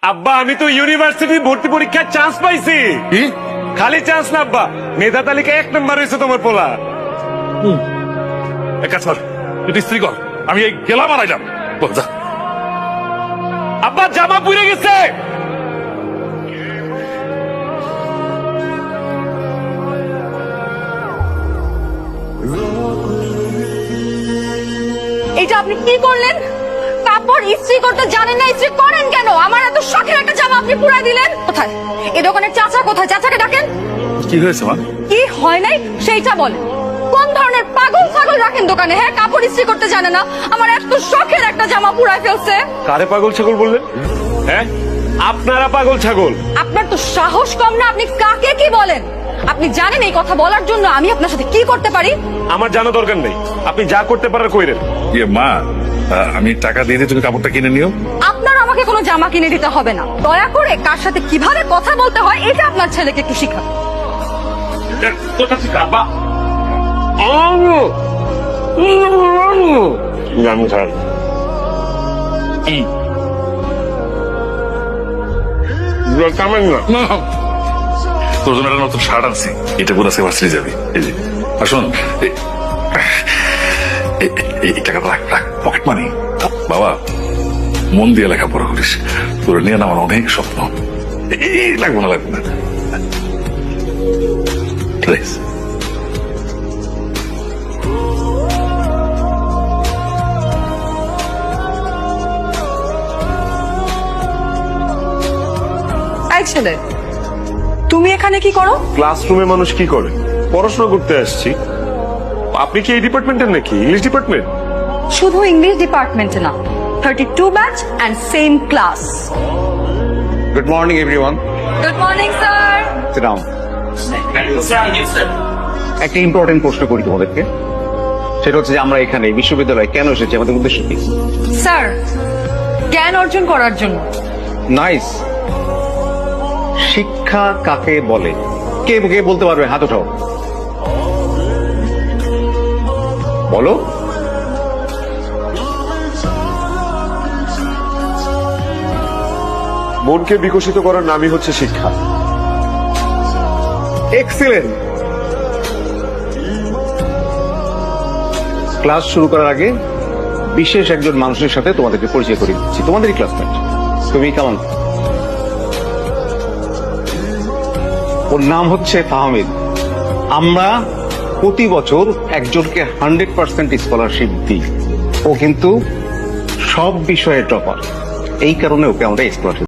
আব্বা আমি তো ইউনিভার্সিটি ভর্তি পরীক্ষায় চান্স পাইছি। কি? খালি চান্স না আব্বা, মেধা তালিকায় 1 নম্বর হয়েছে তোমার পোলা। এক কাজ কর, তুই স্ত্রী কর, আমি এই গেলাম আর আইলাম। বল যা। আব্বা জামা পুড়ে গেছে। এটা আপনি কি করলেন? কাপড় ইস্ত্রি করতে জানেন না, ইস্ত্রি করেন কেন? আমার এত শখের একটা জামা আপনি পুরাই দিলেন। কোথায় এই দোকানের চাচা? কোথায়? চাচাকে ডাকেন। কি হয়েছে মা? কি হয় নাই সেইটা বলেন। কোন ধরনের পাগল ছাগল রাখেন দোকানে? হ্যাঁ, কাপড় ইস্ত্রি করতে জানে না, আমার এত শখের একটা জামা পুরাই ফেলছে। কারে পাগল ছাগল বললেন? হ্যাঁ আপনারা পাগল ছাগল। আপনার তো সাহস কম না, আপনি কাকে কি বলেন? আপনি জানেন এই কথা বলার জন্য আমি আপনার সাথে কি করতে পারি? আমার জানা দরকার নেই, আপনি যা করতে পারার কইরেন। ইয়ে মা, আমি টাকা দিয়ে দিয়ে তুমি কাপড়টা কিনে নিও। আপনার আমাকে কোনো জামা কিনে দিতে হবে না। দয়া করে কার সাথে কিভাবে কথা বলতে হয় এটা আপনার ছেলেকে একটু শিখা। তোর জন্য একটা নতুন শার্ট আনছি, এটা পুরো সে ভার্সিটি যাবি। এই যে আর শোন, এই টাকাটা রাখ, রাখ, পকেট মানি। বাবা মন দিয়ে লেখাপড়া করিস, তোর নিয়ে না আমার অনেক স্বপ্ন। এই লাগবে না, লাগবে না। প্লিজ। এই ছেলে, তুমি এখানে কি করো? ক্লাসরুমে মানুষ কি করে? পড়াশোনা করতে আসছি। আপনি কি এই ডিপার্টমেন্টের নাকি? English department? শুধু ইংলিশ ডিপার্টমেন্টে না, 32 batch and same class. Good morning, everyone. Good morning sir. Sit down. একটা ইম্পর্টেন্ট প্রশ্ন করি তোমাদেরকে, সেটা হচ্ছে যে আমরা এখানে বিশ্ববিদ্যালয়ে কেন এসেছি, আমাদের উদ্দেশ্য কি? স্যার, জ্ঞান অর্জন করার জন্য। নাইস। শিক্ষা কাকে বলে? কে কে বলতে পারবে? হাত ওঠাও, বলো। মনকে বিকশিত করার নামই হচ্ছে শিক্ষা। এক্সিলেন্ট। ক্লাস শুরু করার আগে বিশেষ একজন মানুষের সাথে তোমাদেরকে পরিচয় করে দিচ্ছি, তোমাদেরই ক্লাসমেট। তুমি কেমন? ওর নাম হচ্ছে ফাহমিদ। আমরা প্রতি বছর একজনকে 100% স্কলারশিপ দিই। ও কিন্তু সব বিষয়ে টপার, এই কারণে ওকে আমরা স্কলারশিপ